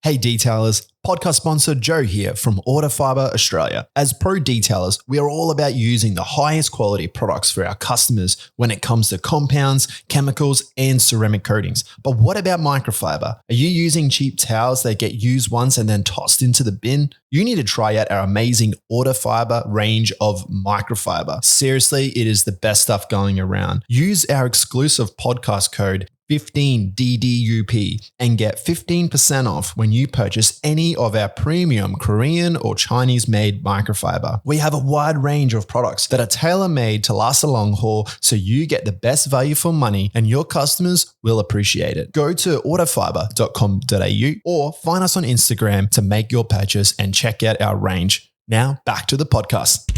Hey detailers, podcast sponsor Joe here from Autofiber Australia. As pro detailers, we are all about using the highest quality products for our customers when it comes to compounds, chemicals, and ceramic coatings. But what about microfiber? Are you using cheap towels that get used once and then tossed into the bin? You need to try out our amazing Autofiber range of microfiber. Seriously, it is the best stuff going around. Use our exclusive podcast code 15DDUP and get 15% off when you purchase any of our premium Korean or Chinese made microfiber. We have a wide range of products that are tailor-made to last a long haul, so you get the best value for money and your customers will appreciate it. Go to autofiber.com.au or find us on Instagram to make your purchase and check out our range. Now back to the podcast.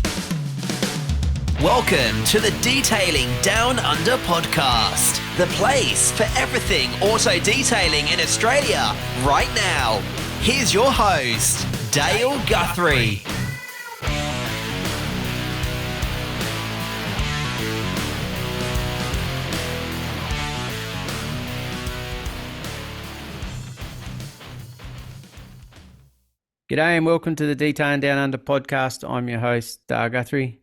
Welcome to the Detailing Down Under podcast, the place for everything auto detailing in Australia right now. Here's your host, Dale Guthrie. G'day and welcome to the Detailing Down Under podcast. I'm your host, Dale Guthrie.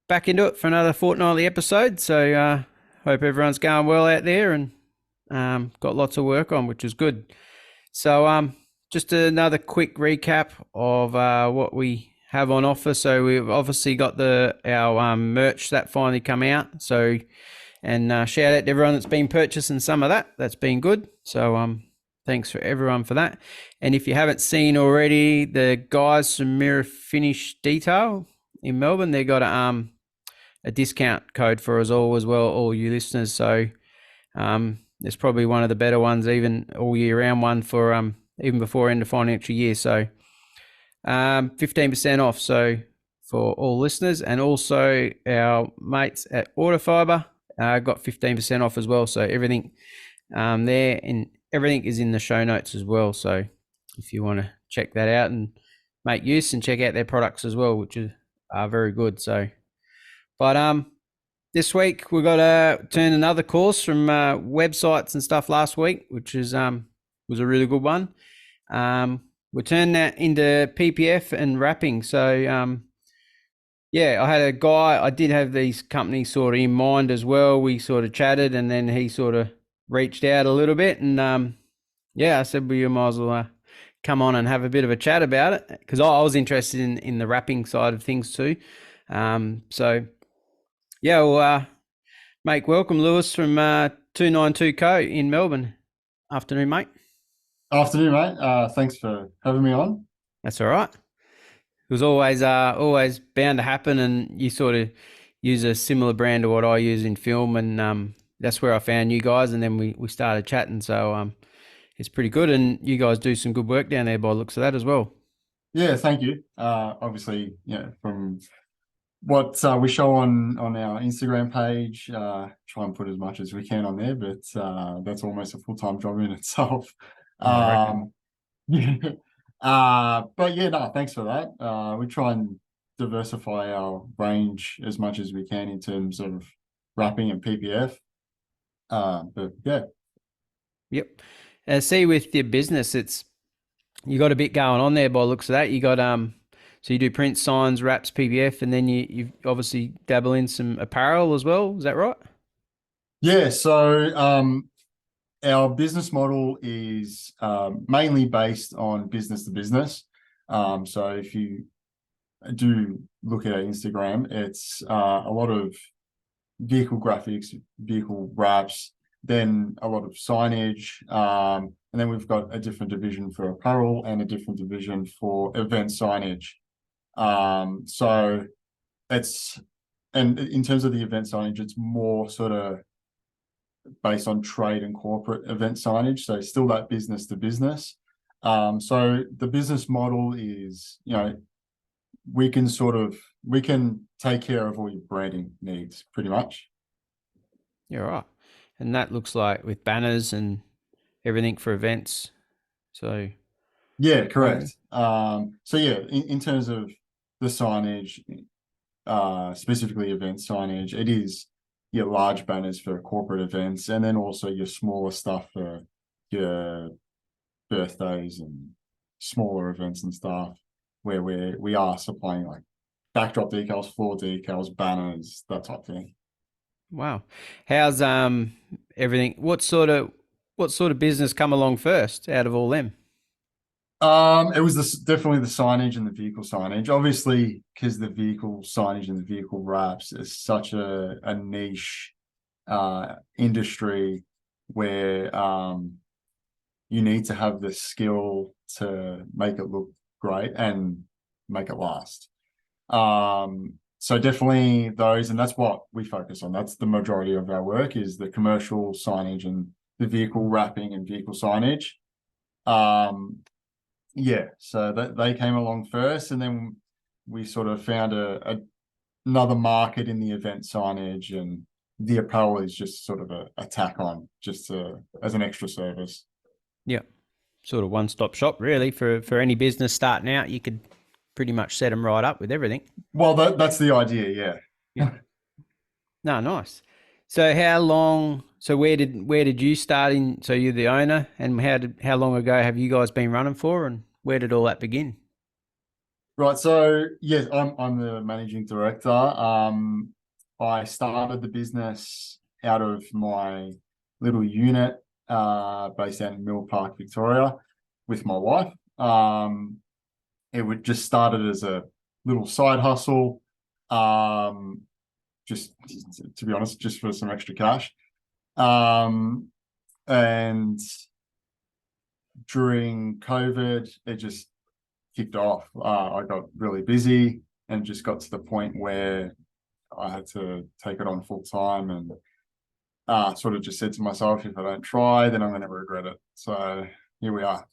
Back into it for another fortnightly episode. So hope everyone's going well out there and got lots of work on, which is good. So just another quick recap of what we have on offer. So we've obviously got our merch that finally come out. So and shout out to everyone that's been purchasing some of that. That's been good. So thanks for everyone for that. And if you haven't seen already, the guys from Mirror Finish Detail in Melbourne, they got a discount code for us all as well, all you listeners. So it's probably one of the better ones, even all year round one for even before end of financial year. So 15% off. So for all listeners, and also our mates at Autofiber got 15% off as well. So everything there and everything is in the show notes as well. So if you want to check that out and make use and check out their products as well, which are very good. So. But this week we got to turn another course from websites and stuff last week, which is was a really good one. We turned that into PPF and wrapping. So yeah, I had a guy. I did have these companies sort of in mind as well. We sort of chatted, and then he sort of reached out a little bit, and yeah, I said, well, you might as well come on and have a bit of a chat about it, because I was interested in the wrapping side of things too. So. Yeah, well, mate, welcome, Lewis from 292 Co in Melbourne. Afternoon, mate. Afternoon, mate. Thanks for having me on. That's all right. It was always bound to happen, and you sort of use a similar brand to what I use in film, and that's where I found you guys, and then we started chatting. So it's pretty good, and you guys do some good work down there by the looks of that as well. Yeah, thank you. Obviously, from what we show on our Instagram page, try and put as much as we can on there, but that's almost a full-time job in itself. Yeah, But yeah, no, thanks for that. We try and diversify our range as much as we can in terms of wrapping and PPF. But yeah. Yep. See, with your business, you got a bit going on there by the looks of that. You got so you do print, signs, wraps, PPF, and then you obviously dabble in some apparel as well. Is that right? Yeah, so our business model is mainly based on business to business. So if you do look at our Instagram, it's a lot of vehicle graphics, vehicle wraps, then a lot of signage, and then we've got a different division for apparel and a different division for event signage. So and in terms of the event signage, it's more sort of based on trade and corporate event signage. So still that business to business. So the business model is, we can take care of all your branding needs pretty much. Yeah, right. And that looks like with banners and everything for events. So yeah, correct. So yeah, in terms of the signage, specifically event signage, it is your large banners for corporate events, and then also your smaller stuff for your birthdays and smaller events and stuff, where we are supplying like backdrop decals, floor decals, banners, that type of thing. Wow. How's everything? What sort of business come along first out of all them? It was definitely the signage and the vehicle signage. Obviously, because the vehicle signage and the vehicle wraps is such a niche industry where you need to have the skill to make it look great and make it last. So definitely those, and that's what we focus on. That's the majority of our work, is the commercial signage and the vehicle wrapping and vehicle signage. Yeah, so that they came along first, and then we sort of found another market in the event signage, and the apparel is just sort of a tack on, just as an extra service. Yeah, sort of one-stop shop really for any business starting out. You could pretty much set them right up with everything. Well, that's the idea, yeah. Yeah. No, nice. So how long? So where did you start in? So you're the owner, and how long ago have you guys been running for, and where did all that begin? Right. So yes, I'm the managing director. I started the business out of my little unit based out in Mill Park, Victoria, with my wife. It would just started as a little side hustle, just to be honest, just for some extra cash. And during COVID, it just kicked off. I got really busy and just got to the point where I had to take it on full time, and sort of just said to myself, if I don't try, then I'm going to regret it. So here we are.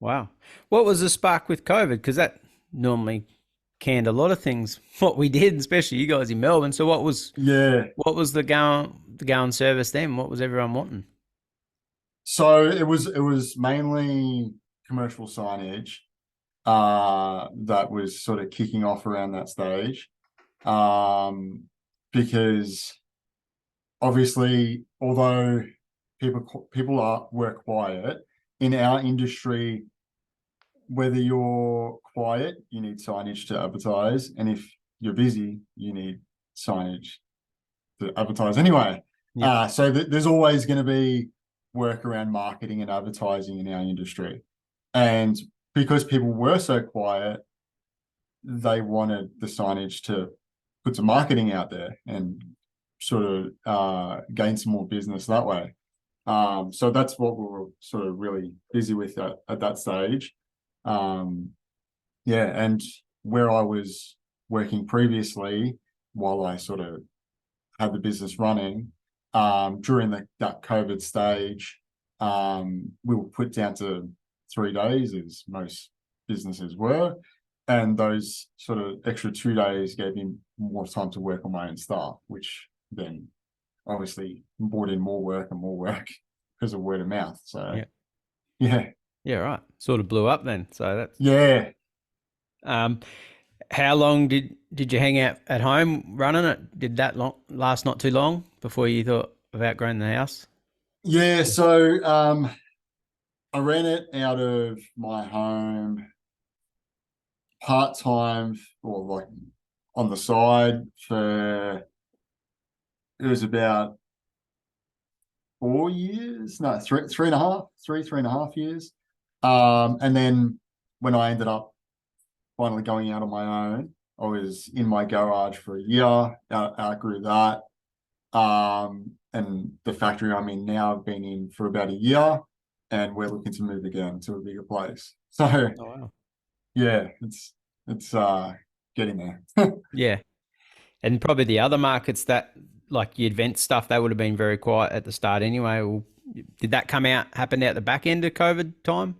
Wow. What was the spark with COVID? Because that normally canned a lot of things. What we did, especially you guys in Melbourne. So Yeah. what was the going service then? What was everyone wanting? So it was mainly commercial signage that was sort of kicking off around that stage, because obviously, although people were quiet in our industry, whether you're quiet, you need signage to advertise, and if you're busy, you need signage to advertise anyway. Yep. So there's always going to be work around marketing and advertising in our industry, and because people were so quiet, they wanted the signage to put some marketing out there and sort of gain some more business that way. So that's what we were sort of really busy with at that stage. Yeah, and where I was working previously, while I sort of had the business running, during that COVID stage, we were put down to 3 days, as most businesses were. And those sort of extra 2 days gave me more time to work on my own stuff, which then obviously brought in more work and more work because of word of mouth. So, yeah. Yeah, right. Sort of blew up then. So that's Yeah. How long did you hang out at home running it? Did that last not too long before you thought of outgrowing the house? Yeah. So I ran it out of my home part-time, or like on the side, for it was about 4 years. No, three and a half, 3.5 years. And then when I ended up finally going out on my own, I was in my garage for a year, outgrew that. And the factory I'm in now, I've been in for about a year, and we're looking to move again to a bigger place. So Oh, wow. yeah, it's getting there. Yeah. And probably the other markets that, like your event stuff, they would have been very quiet at the start anyway. Well, did that happen out the back end of COVID time?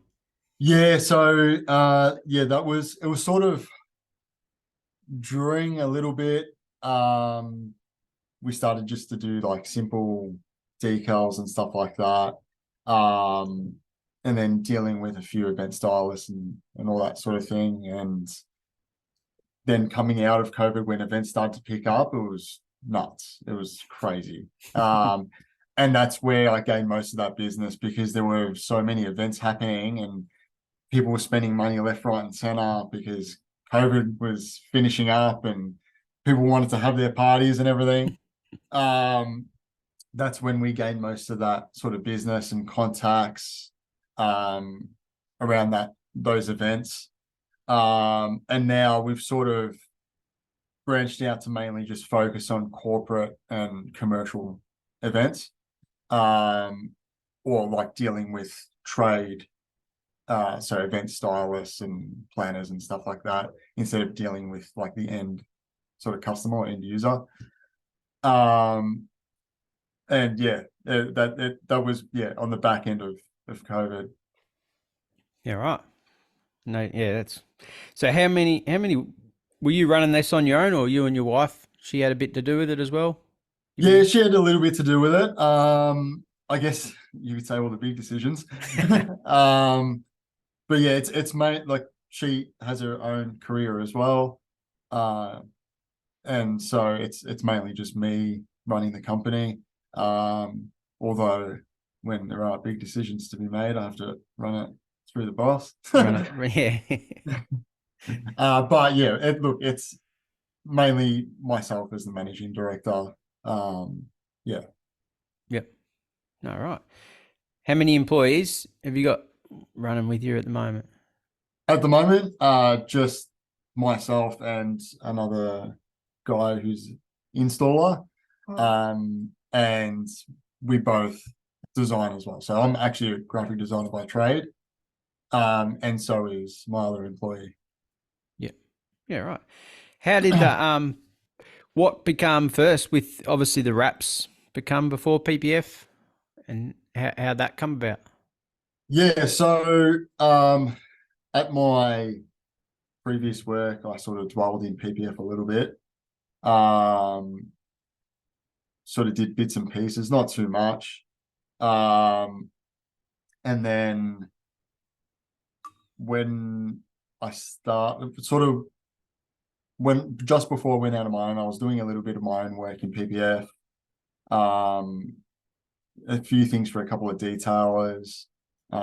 Yeah, so yeah, it was sort of during a little bit. We started just to do like simple decals and stuff like that. And then dealing with a few event stylists and all that sort of thing. And then coming out of COVID, when events started to pick up, it was nuts. It was crazy. And and that's where I gained most of that business, because there were so many events happening and people were spending money left, right, and center because COVID was finishing up and people wanted to have their parties and everything. That's when we gained most of that sort of business and contacts around those events. And now we've sort of branched out to mainly just focus on corporate and commercial events, or like dealing with trade, so event stylists and planners and stuff like that, instead of dealing with like the end sort of customer or end user. And yeah, that was on the back end of COVID. Yeah, right. No, yeah, that's so. How many were you running this on your own, or you and your wife? She had a bit to do with it as well. Yeah, she had a little bit to do with it. I guess you could say all the big decisions. But yeah, it's made, like, she has her own career as well. And so it's mainly just me running the company. Although when there are big decisions to be made, I have to run it through the boss. Yeah. But yeah, it's mainly myself as the managing director. Yeah. Yep. All right. How many employees have you got running with you at the moment? At the moment, just myself and another guy who's installer. And we both design as well. So I'm actually a graphic designer by trade. And so is my other employee. Yeah. Yeah, right. How did the what become first, with obviously the wraps become before PPF, and how that come about? Yeah, so at my previous work, I sort of dwelled in PPF a little bit. Sort of did bits and pieces, not too much. And then when I started, sort of just before I went out of my own, I was doing a little bit of my own work in PPF. A few things for a couple of detailers,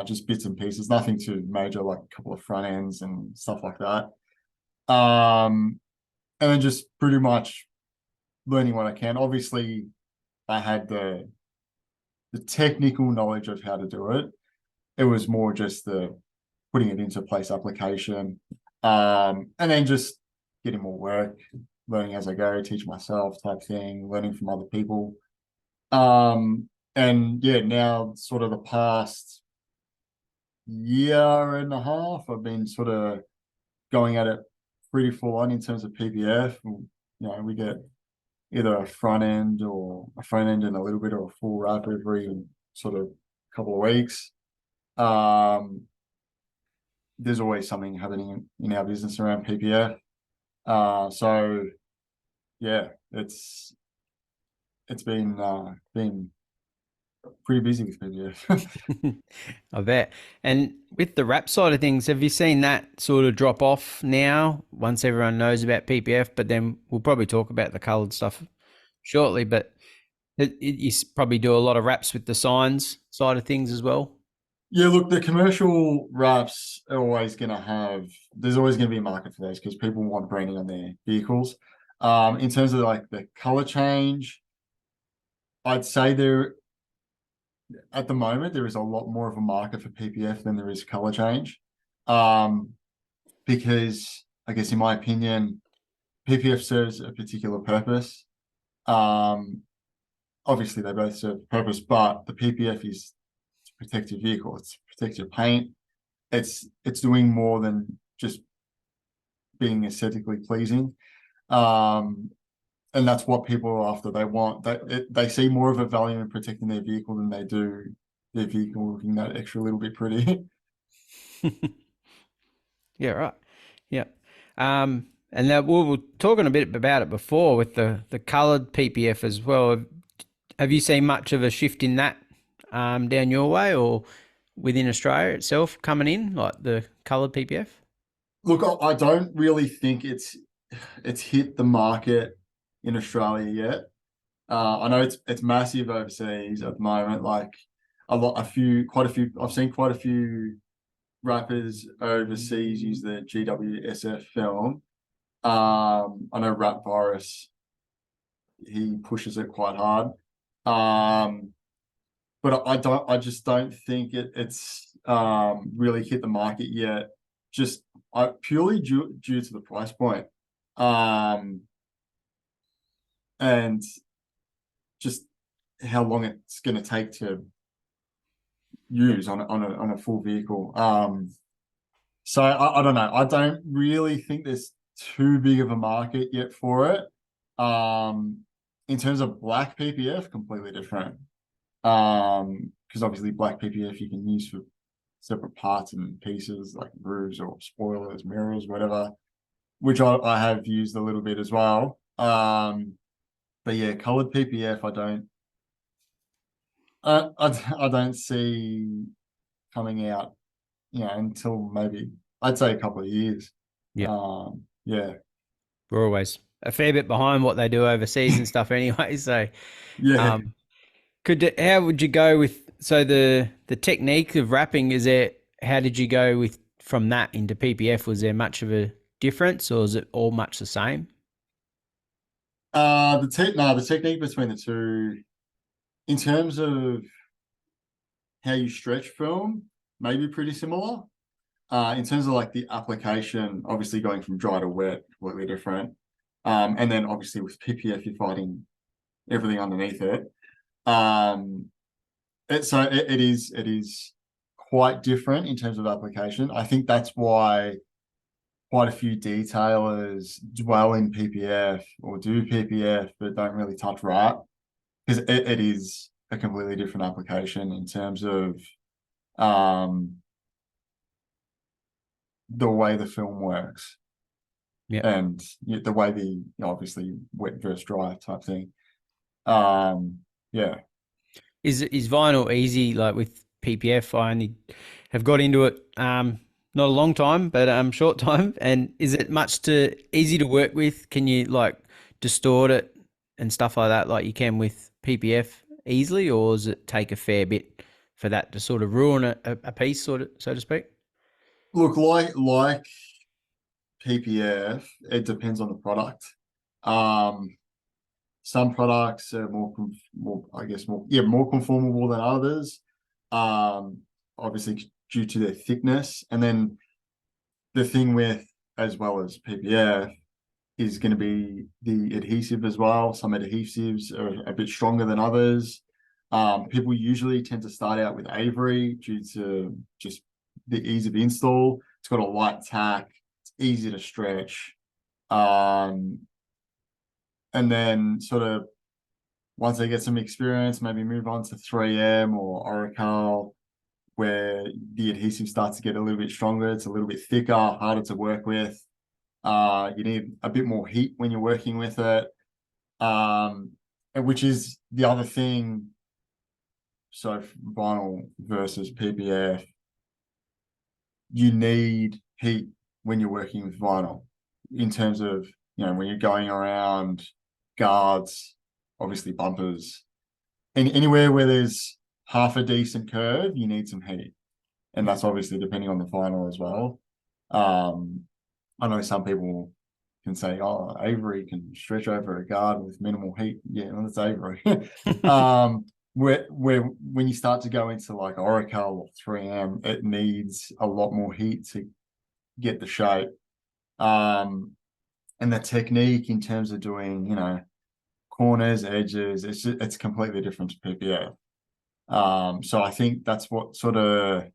just bits and pieces, nothing too major, like a couple of front ends and stuff like that. And then just pretty much learning what I can. Obviously, I had the technical knowledge of how to do it. It was more just the putting it into place application, and then just getting more work, learning as I go, teach myself type thing, learning from other people. And yeah, now sort of the past year and a half, I've been sort of going at it pretty full on in terms of PPF. We get either a front end and a little bit of a full wrap every sort of couple of weeks. There's always something happening in our business around PPF. So yeah, it's been pretty busy with PPF. I bet. And with the wrap side of things, have you seen that sort of drop off now once everyone knows about PPF? But then we'll probably talk about the coloured stuff shortly. But you probably do a lot of wraps with the signs side of things as well. Yeah, look, the commercial wraps are always going to there's always going to be a market for those because people want branding on their vehicles. In terms of like the color change, I'd say at the moment, there is a lot more of a market for PPF than there is color change. Because I guess, in my opinion, PPF serves a particular purpose. Obviously they both serve a purpose, but the PPF is to protect your vehicle, it's to protect your paint. It's doing more than just being aesthetically pleasing. And that's what people are after. They see more of a value in protecting their vehicle than they do their vehicle looking that extra little bit pretty. Yeah, right. Yeah. And now we were talking a bit about it before with the coloured PPF as well. Have you seen much of a shift in that down your way or within Australia itself coming in, like the coloured PPF? Look, I don't really think it's hit the market in Australia yet. I know it's massive overseas at the moment. Like quite a few. I've seen quite a few rappers overseas use the GWSF film. I know Rap Virus, he pushes it quite hard. But I just don't think it's really hit the market yet. Just purely due to the price point. And just how long it's going to take to use on a full vehicle. So I don't know. I don't really think there's too big of a market yet for it. In terms of black PPF, completely different. Because obviously black PPF you can use for separate parts and pieces like roofs or spoilers, mirrors, whatever, which I have used a little bit as well. But yeah, colored PPF, I don't see coming out, until maybe I'd say a couple of years. Yeah. Yeah. We're always a fair bit behind what they do overseas and stuff anyway. So, Yeah. how would you go with, so the technique of wrapping, how did you go with from that into PPF? Was there much of a difference, or is it all much the same? The technique between the two, in terms of how you stretch film, maybe pretty similar. In terms of like the application, obviously going from dry to wet, completely different. And then obviously with PPF, you're fighting everything underneath it. It is quite different in terms of application. I think that's why quite a few detailers dwell in PPF or do PPF, but don't really touch wrap, because it is a completely different application in terms of the way the film works. Yeah. And the way obviously wet versus dry type thing. Yeah. Is vinyl easy, like with PPF? I only have got into it not a long time, but short time. And is it easy to work with? Can you like distort it and stuff like that, like you can with PPF easily, or does it take a fair bit for that to sort of ruin a piece, sort of, so to speak? Look, like PPF, it depends on the product. Some products are more conformable than others. Obviously due to their thickness, and then the thing with, as well as PPF, is going to be the adhesive as well. Some adhesives are a bit stronger than others. People usually tend to start out with Avery due to just the ease of install. It's got a light tack. It's easy to stretch. And then sort of once they get some experience, maybe move on to 3M or Oracle, where the adhesive starts to get a little bit stronger. It's a little bit thicker, harder to work with. You need a bit more heat when you're working with it, which is the other thing. So vinyl versus PPF, you need heat when you're working with vinyl, in terms of, when you're going around guards, obviously bumpers, and anywhere where there's half a decent curve, you need some heat. And that's obviously depending on the vinyl as well. I know some people can say, oh, Avery can stretch over a guard with minimal heat. Yeah, well, that's Avery. Where when you start to go into like Oracle or 3M, it needs a lot more heat to get the shape. And the technique in terms of doing, corners, edges, it's completely different to PPF. So I think that's what sort of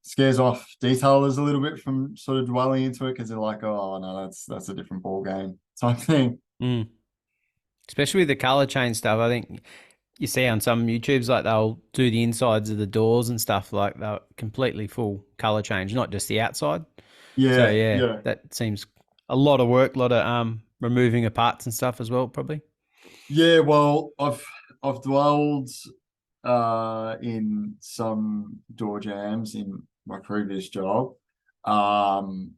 scares off detailers a little bit from sort of dwelling into it, because they're like, oh no, that's a different ball game type thing. Especially with the color change stuff. I think you see on some YouTubes, like they'll do the insides of the doors and stuff, like they're completely full color change, not just the outside. So Yeah. that seems a lot of work, a lot of removing of parts and stuff as well, probably. Yeah, well, I've dwelled in some door jams in my previous job. And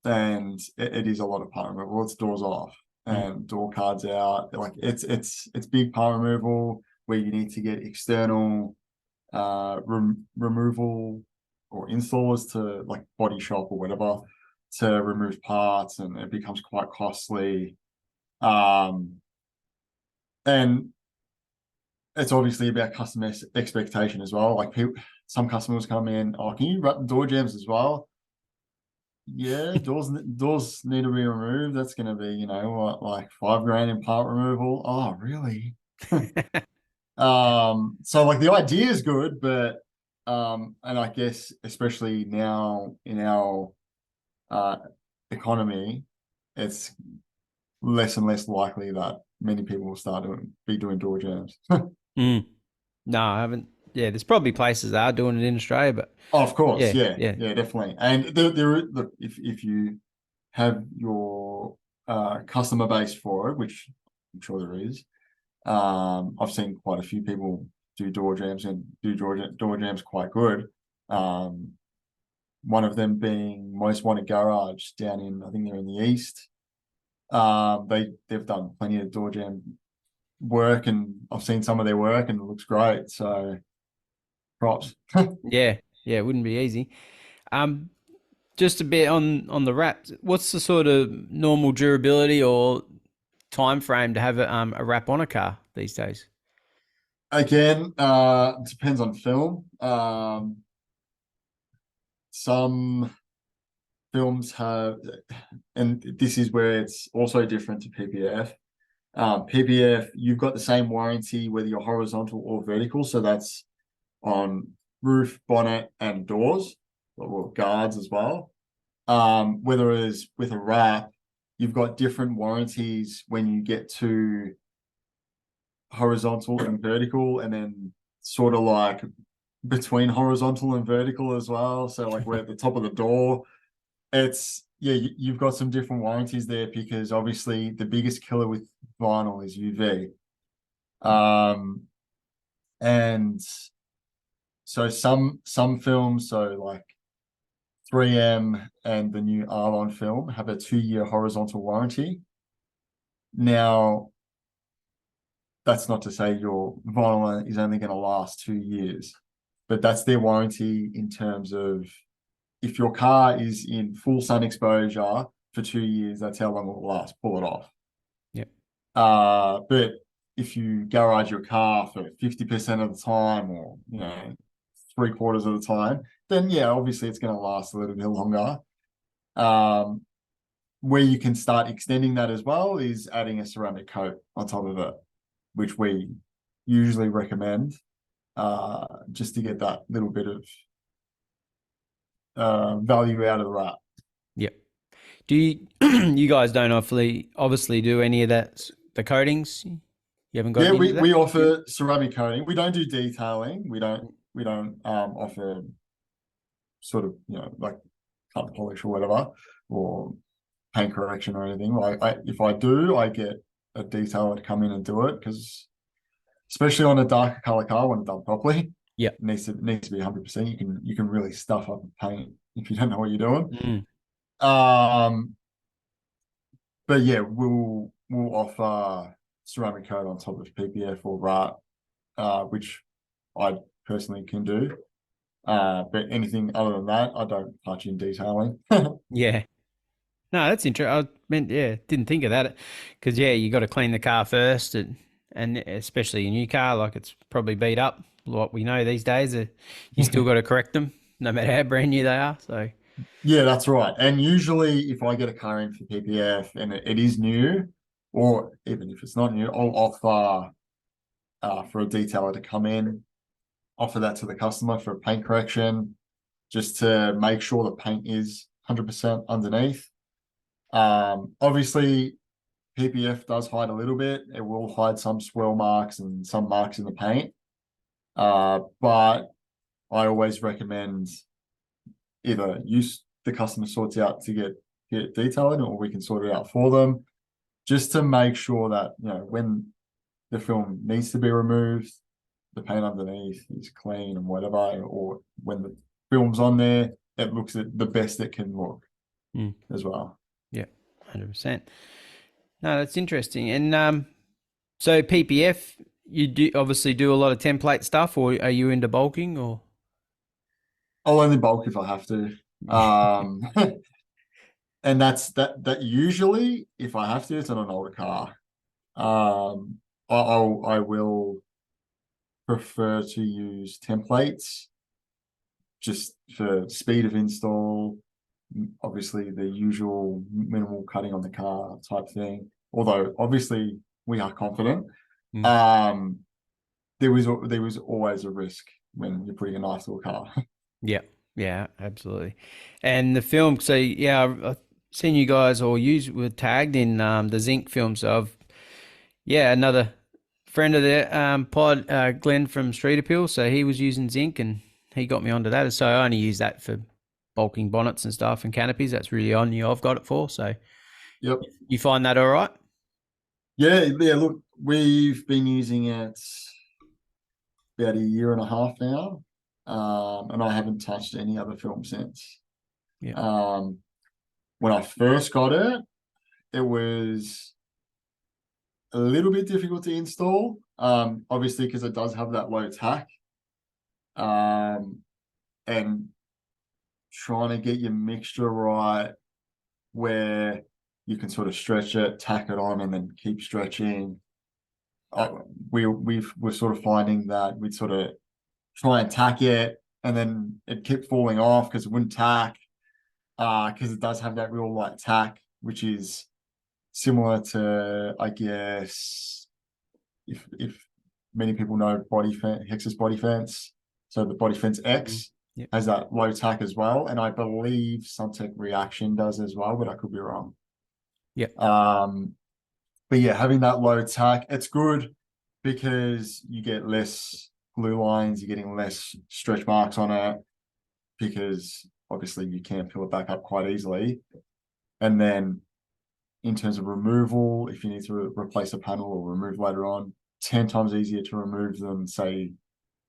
it is a lot of part removal. It's doors off. and door cards out. Like it's big part removal where you need to get external removal or installers to like body shop or whatever to remove parts, and it becomes quite costly. And it's obviously about customer expectation as well. Like some customers come in, oh, can you wrap the door jambs as well? Yeah, doors need to be removed. That's going to be, what, like $5,000 in part removal. Oh, really? So like the idea is good, but and I guess especially now in our economy, it's less and less likely that many people will start be doing door jams. No, I haven't. Yeah, there's probably places that are doing it in Australia, but Oh, of course, yeah, yeah, definitely. And look, if you have your customer base for it, which I'm sure there is, I've seen quite a few people do door jams and do door jams quite good. One of them being Most Wanted Garage down in, I think they're in the east. They've done plenty of door jam work, and I've seen some of their work, and it looks great. So props. yeah, it wouldn't be easy. Just a bit on the wrap. What's the sort of normal durability or time frame to have a wrap on a car these days? Again, depends on film. Some films have, and this is where it's also different to PPF. PPF, you've got the same warranty whether you're horizontal or vertical. So that's on roof, bonnet, and doors, or guards as well. Whereas with a wrap, you've got different warranties when you get to horizontal and vertical, and then sort of like between horizontal and vertical as well. So like we're at the top of the door. It's you've got some different warranties there, because obviously the biggest killer with vinyl is UV. And so some films, so like 3M and the new Arlon film, have a 2-year horizontal warranty. Now, that's not to say your vinyl is only going to last 2 years, but that's their warranty in terms of if your car is in full sun exposure for 2 years, that's how long it will last. Pull it off. Yep. But if you garage your car for 50% of the time, or 3/4 of the time, then yeah, obviously it's going to last a little bit longer. Where you can start extending that as well is adding a ceramic coat on top of it, which we usually recommend, just to get that little bit of value out of the wrap. Yep. Do you you guys don't obviously do any of that, the coatings? You haven't got into that? We offer ceramic coating. We don't do detailing. We don't offer sort of like cut polish or whatever, or paint correction or anything. Like if I do, I get a detailer to come in and do it, because especially on a darker color car, when it's done properly, it needs to be 100%. You can really stuff up the paint if you don't know what you're doing. But yeah, we'll offer ceramic coat on top of PPF or wrap, which I personally can do. But anything other than that, I don't touch in detailing. Yeah. No, that's interesting. Didn't think of that, because you got to clean the car first, and especially a new car, like it's probably beat up. What we know these days, you still got to correct them, no matter how brand new they are. So yeah, that's right. And usually, if I get a car in for PPF and it is new, or even if it's not new, I'll offer for a detailer to come in, offer that to the customer for a paint correction, just to make sure the paint is 100% underneath. Obviously, PPF does hide a little bit. It will hide some swirl marks and some marks in the paint. But I always recommend either the customer sorts out to get detailing, or we can sort it out for them, just to make sure that when the film needs to be removed, the paint underneath is clean and whatever, or when the film's on there, it looks at the best it can look as well. Yeah, 100%. No, that's interesting. And so PPF, you do obviously do a lot of template stuff, or are you into bulking or? I'll only bulk if I have to. Um, and that usually, if I have to, it's on an older car. I will prefer to use templates just for speed of install, obviously the usual minimal cutting on the car type thing. Although obviously we are confident. Mm. There was always a risk when you're putting a knife to a car. Yeah, yeah, absolutely. And the film, so yeah, I've seen you guys or you were tagged in the Zinc film. So another friend of the pod, Glenn from Street Appeal. So he was using Zinc and he got me onto that. So I only use that for bulking bonnets and stuff and canopies. That's really on you. I've got it for. So Yep. you find that all right? Yeah. Look, we've been using it about a year and a half now, and I haven't touched any other film since. Yeah. When I first got it, it was a little bit difficult to install, obviously because it does have that low tack, and trying to get your mixture right where you can sort of stretch it, tack it on, and then keep stretching. We're sort of finding that we'd sort of try and tack it, and then it kept falling off because it wouldn't tack, because it does have that real light tack, which is similar to, I guess, if many people know Hex's body fence. So the body fence X Yep. has that low tack as well, and I believe Suntech Reaction does as well, but I could be wrong. Yeah. But yeah, having that low tack, it's good because you get less glue lines, you're getting less stretch marks on it, because obviously you can't peel it back up quite easily. And then in terms of removal, if you need to replace a panel or remove later on, 10 times easier to remove than, say,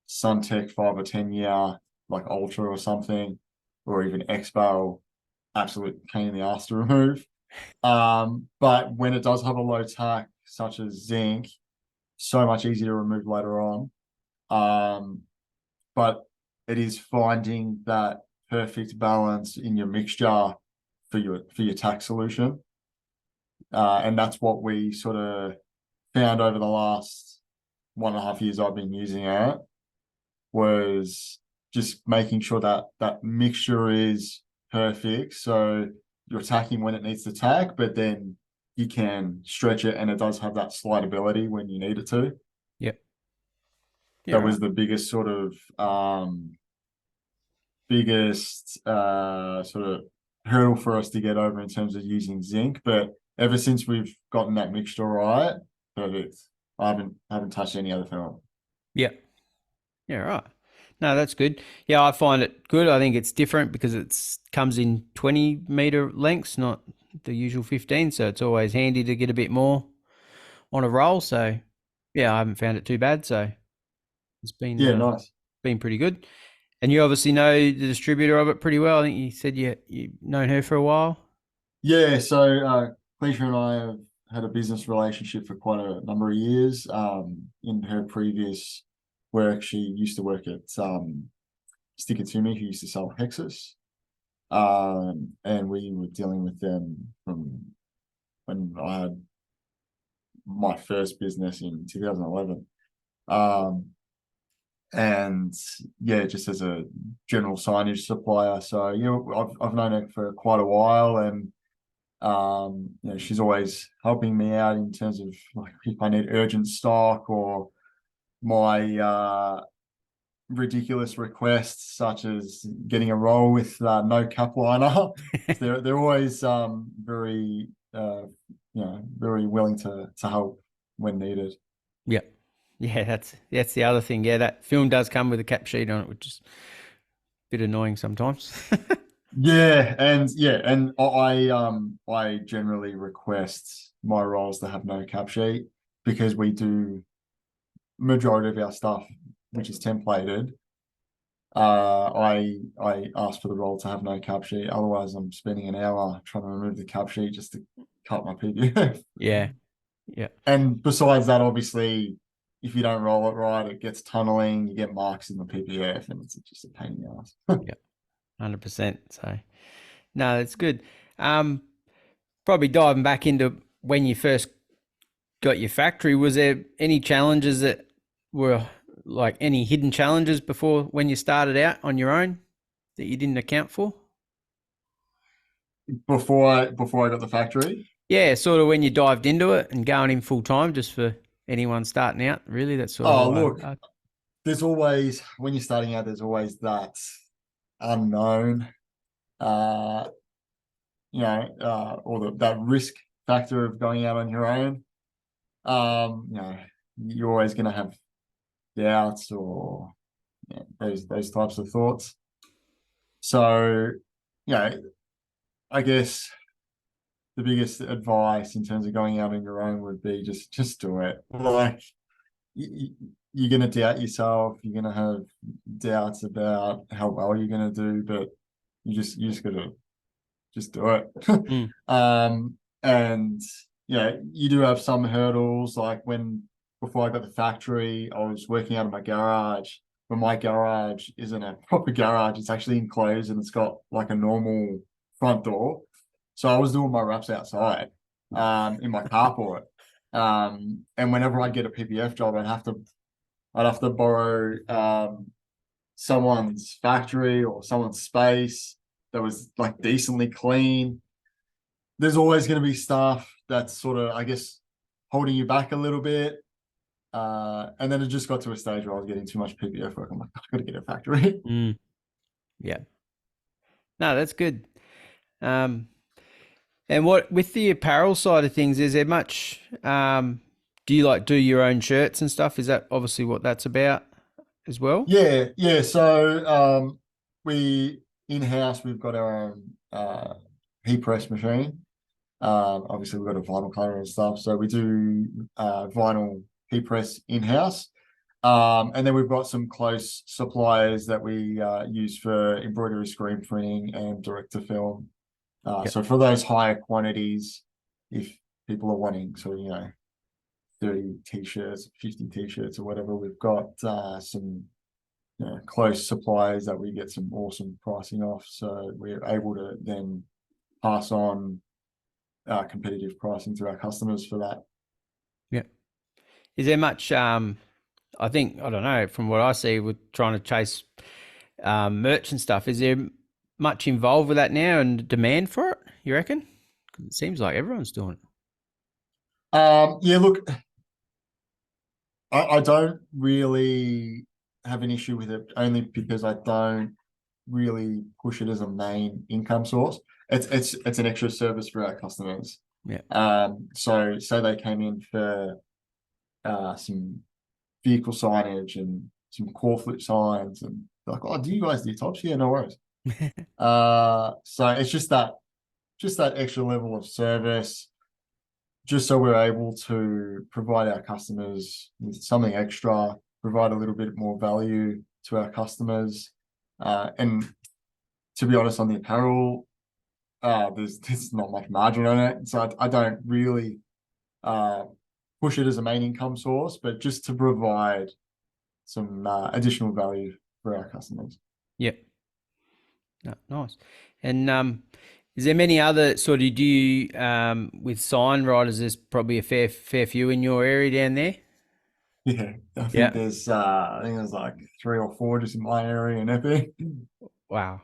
Suntech 5 or 10 year, like Ultra or something, or even Expo, absolute pain in the ass to remove. But when it does have a low tack, such as Zinc, so much easier to remove later on. But it is finding that perfect balance in your mixture for your tack solution. And that's what we sort of found over the last 1.5 years I've been using it, was just making sure that that mixture is perfect. So you're tacking when it needs to tack, but then you can stretch it and it does have that slidability when you need it to. Yep. Yeah, That was the biggest sort of sort of hurdle for us to get over in terms of using Zinc. But ever since we've gotten that mixture right, perfect. I haven't touched any other film. Yeah. Yeah, right. No, that's good. Yeah, I find it good. I think it's different because it's comes in 20-meter lengths, not the usual 15. So it's always handy to get a bit more on a roll. So yeah, I haven't found it too bad. So it's been Nice. been pretty good. And you obviously know the distributor of it pretty well. I think you said you've known her for a while. Yeah, so Cleisha and I have had a business relationship for quite a number of years. In her previous work, she used to work at Sticker to Me, who used to sell Hexus. And we were dealing with them from when I had my first business in 2011. And yeah, just as a general signage supplier. So, I've known her for quite a while, and she's always helping me out in terms of, like, if I need urgent stock or my ridiculous requests, such as getting a roll with no cap liner. they're always very very willing to help when needed. Yeah. Yeah, that's the other thing. Yeah, that film does come with a cap sheet on it, which is a bit annoying sometimes. And I generally request my rolls to have no cap sheet, because we do majority of our stuff which is templated. I ask for the roll to have no cap sheet. Otherwise, I'm spending an hour trying to remove the cap sheet just to cut my PPF. Yeah. Yeah. And besides that, obviously, if you don't roll it right, it gets tunneling, you get marks in the PPF, and it's just a pain in the ass. Yeah. 100%. So, no, that's good. Probably diving back into when you first got your factory, was there any challenges that were like any hidden challenges before when you started out on your own that you didn't account for? Before I got the factory. Yeah, sort of when you dived into it and going in full time, just for anyone starting out. Really, that's sort of. Oh, look, there's always, when you're starting out, there's always that unknown, or that risk factor of going out on your own. You're always going to have doubts or those types of thoughts. So, I guess the biggest advice in terms of going out on your own would be just do it. Like, you're going to doubt yourself. You're going to have doubts about how well you're going to do, but you just got to just do it. And you do have some hurdles. Like before I got the factory, I was working out of my garage, but my garage isn't a proper garage. It's actually enclosed and it's got like a normal front door. So I was doing my wraps outside, in my carport. And whenever I'd get a PPF job, I'd have to borrow someone's factory or someone's space that was like decently clean. There's always going to be stuff that's sort of, I guess, holding you back a little bit. And then it just got to a stage where I was getting too much PPF work. I'm like, I've got to get a factory. Yeah. No, that's good. And what with the apparel side of things, is there much? Do you do your own shirts and stuff? Is that obviously what that's about as well? Yeah. So we in-house, we've got our own heat press machine. Obviously we've got a vinyl cutter and stuff, so we do vinyl heat press in-house. And then we've got some close suppliers that we use for embroidery, screen printing, and direct to film. So for those higher quantities, if people are wanting, 30 t-shirts, 50 t-shirts or whatever, we've got some close suppliers that we get some awesome pricing off. So we're able to then pass on competitive pricing to our customers for that. Yeah. Is there much, I don't know, from what I see, we're trying to chase merch and stuff. Is there much involved with that now and demand for it, you reckon? 'Cause it seems like everyone's doing it. Yeah, look, I don't really have an issue with it, only because I don't really push it as a main income source. It's an extra service for our customers. Yeah. So they came in for some vehicle signage and some core flip signs, and they're like, oh, do you guys do tops? Yeah, no worries. So it's just that extra level of service, just so we're able to provide our customers with something extra, provide a little bit more value to our customers. And to be honest, on the apparel, there's not much margin on it. So I don't really push it as a main income source, but just to provide some additional value for our customers. Yep. No, nice. And is there many other sort of, do you, with sign writers, there's probably a fair few in your area down there? Yeah, I think there's like 3 or 4 just in my area in Epic. Wow.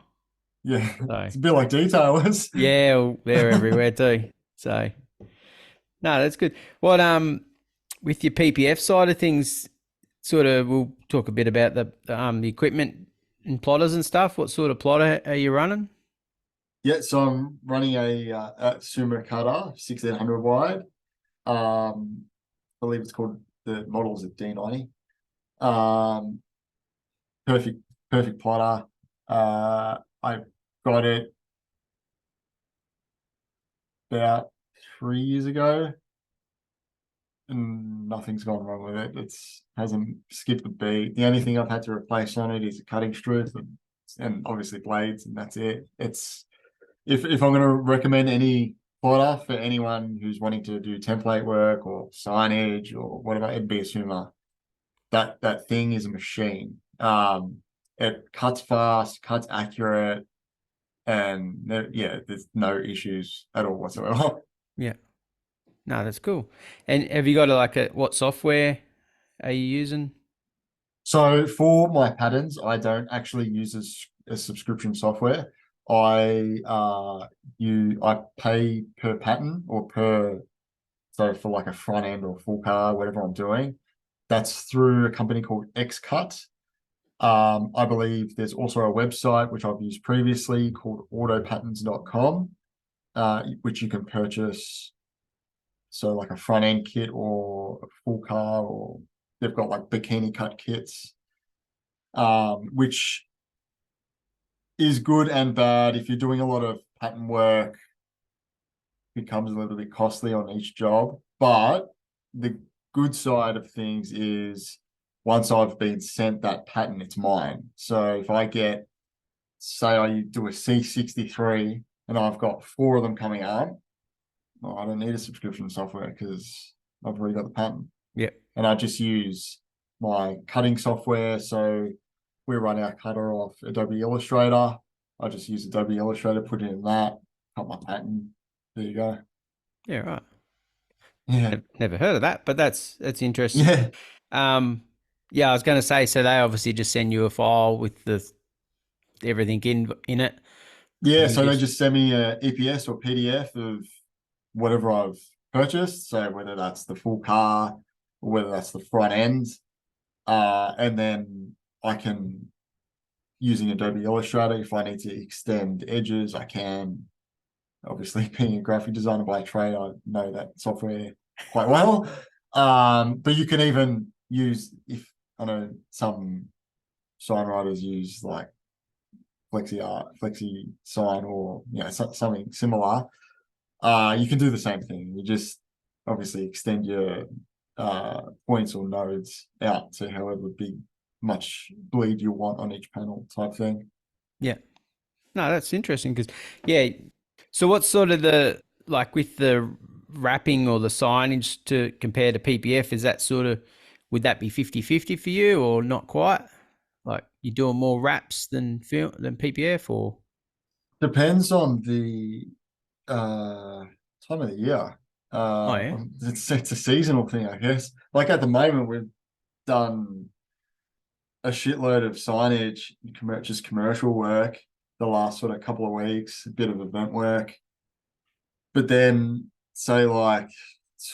Yeah, So, it's a bit like detailers. Yeah, well, they're everywhere too. So, no, that's good. What with your PPF side of things, sort of, we'll talk a bit about the equipment and plotters and stuff. What sort of plotter are you running? Yeah, so I'm running a Sumo cutter, 1600 wide. I believe it's called, the model's a D90. Perfect plotter. I got it about 3 years ago, and nothing's gone wrong with it. It's hasn't skipped a beat. The only thing I've had to replace on it is a cutting strip and obviously blades, and that's it. It's if I'm going to recommend any plotter for anyone who's wanting to do template work or signage or whatever. It'd be a Sumo. That thing is a machine. It cuts fast, cuts accurate, and there's no issues at all whatsoever. Yeah. No, that's cool. And have you got what software are you using? So for my patterns, I don't actually use a subscription software. I pay per pattern or per, so for like a front end or full car, whatever I'm doing, that's through a company called Xcut. I believe there's also a website which I've used previously called autopatterns.com, which you can purchase. So like a front end kit or a full car, or they've got like bikini cut kits, which is good and bad. If you're doing a lot of pattern work, it becomes a little bit costly on each job. But the good side of things is once I've been sent that pattern, it's mine. So if I get, say I do a C63 and I've got 4 of them coming out, well, I don't need a subscription software because I've already got the pattern. Yeah. And I just use my cutting software. So we run our cutter off Adobe Illustrator. I just use Adobe Illustrator, put it in that, cut my pattern. There you go. Yeah, right. Yeah. Never heard of that, but that's interesting. Yeah. Yeah, I was going to say, so they obviously just send you a file with everything in it. Yeah. And you So they just send me a EPS or PDF of whatever I've purchased. So whether that's the full car or whether that's the front end. And then I can, using Adobe Illustrator, if I need to extend edges, I can. Obviously, being a graphic designer by trade, I know that software quite well. But you can even use, if I know some sign writers use like Flexi Sign, or something similar. You can do the same thing. You just obviously extend your points or nodes out to however much bleed you want on each panel type thing. Yeah. No, that's interesting because, yeah. So what's sort of with the wrapping or the signage to compare to PPF? Is that would that be 50-50 for you or not quite? Like you're doing more wraps than PPF, or? Depends on the time of the year. Oh, yeah. It's a seasonal thing, I guess. Like at the moment, we've done a shitload of signage, just commercial work the last sort of couple of weeks, a bit of event work. But then, say like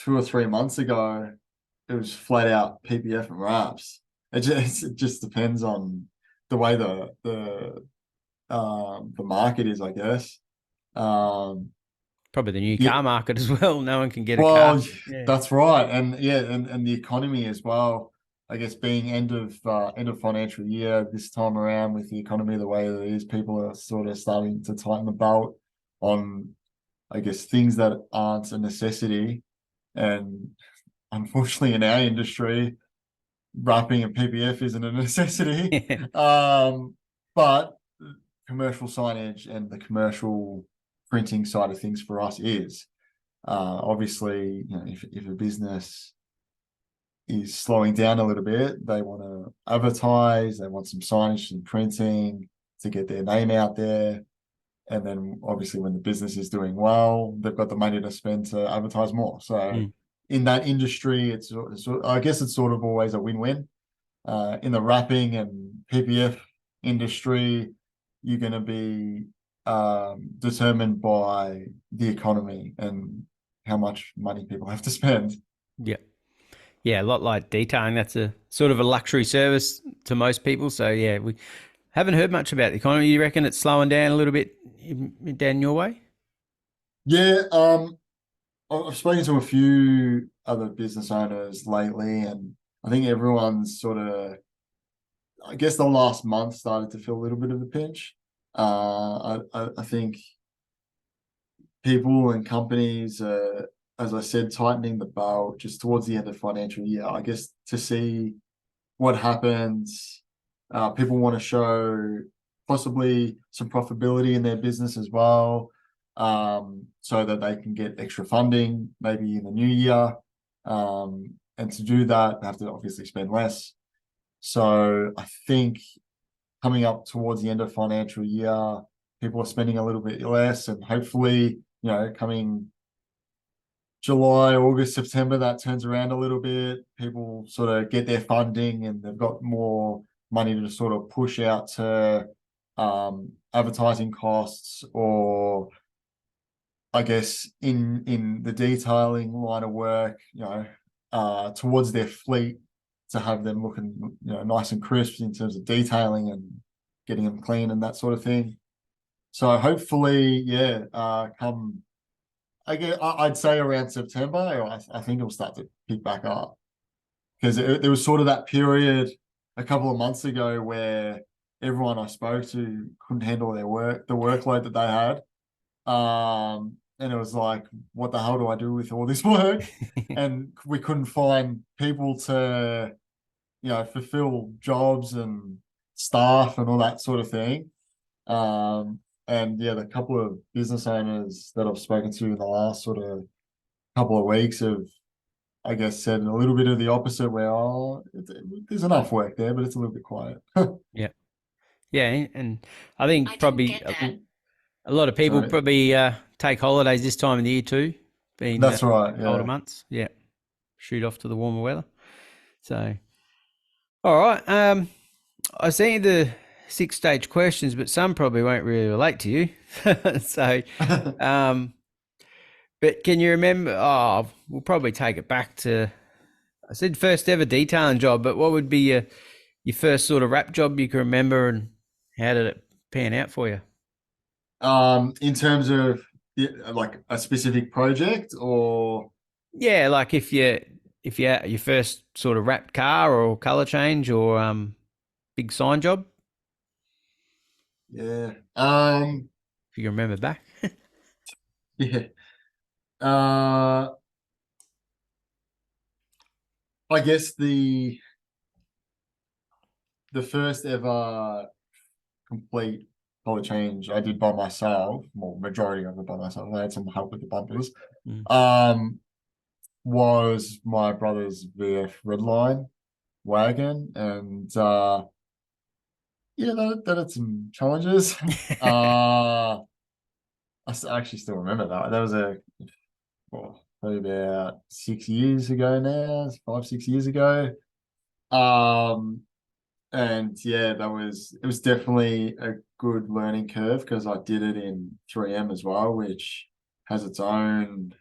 2 or 3 months ago, it was flat out PPF and wraps. It just depends on the way the market is, I guess. Probably the new Yeah, car market as well. No one can get a well, car. Yeah. that's right, and yeah, and the economy as well. I guess being end of financial year this time around, with the economy the way that it is, people are sort of starting to tighten the belt on, I guess, things that aren't a necessity. And unfortunately, in our industry, wrapping and PPF isn't a necessity. But commercial signage and the commercial printing side of things for us is. Obviously, if a business is slowing down a little bit, they want to advertise, they want some signage and printing to get their name out there. And then obviously when the business is doing well, they've got the money to spend to advertise more. So in that industry, I guess it's sort of always a win-win. In the wrapping and PPF industry, you're going to be determined by the economy and how much money people have to spend. Yeah. Yeah, a lot like detailing. That's a sort of a luxury service to most people. So yeah, we haven't heard much about the economy. You reckon it's slowing down a little bit down your way? Yeah, I've spoken to a few other business owners lately, and I think everyone's sort of, I guess the last month started to feel a little bit of a pinch. I think people and companies, as I said, tightening the belt just towards the end of financial year, I guess, to see what happens. People want to show possibly some profitability in their business as well. so that they can get extra funding maybe in the new year. And to do that, they have to obviously spend less. So I think coming up towards the end of financial year, people are spending a little bit less, and hopefully, coming July, August, September, that turns around a little bit. People sort of get their funding and they've got more money to sort of push out to advertising costs, or I guess in the detailing line of work, towards their fleet, to have them looking, nice and crisp in terms of detailing and getting them clean and that sort of thing. So hopefully, come, I'd say around September, I think it'll start to pick back up, because there was sort of that period a couple of months ago where everyone I spoke to couldn't handle the workload that they had. And it was like, what the hell do I do with all this work? And we couldn't find people to, fulfill jobs and staff and all that sort of thing. And yeah, the couple of business owners that I've spoken to in the last sort of couple of weeks have, I guess, said a little bit of the opposite, where, there's enough work there, but it's a little bit quiet. Yeah. Yeah. And I think probably a lot of people Sorry. probably take holidays this time of the year too, being That's right. colder Yeah. months. Yeah. Shoot off to the warmer weather. So, all right. I see the 6-stage questions, but some probably won't really relate to you. So, but can you remember? Oh, we'll probably take it back to, I said first ever detailing job, but what would be your first sort of wrap job you can remember, and how did it pan out for you? In terms of like a specific project, or Yeah, like if you your first sort of wrapped car or color change or big sign job, yeah, if you can remember back. yeah. Uh, I guess the first ever complete color change I did by myself, well, majority of it by myself. I had some help with the bumpers. Mm. Was my brother's VF Redline wagon, and that had some challenges. I actually still remember that. That was probably about 6 years ago now, 5, 6 years ago. And yeah, it was definitely a good learning curve, because I did it in 3M as well, which has its own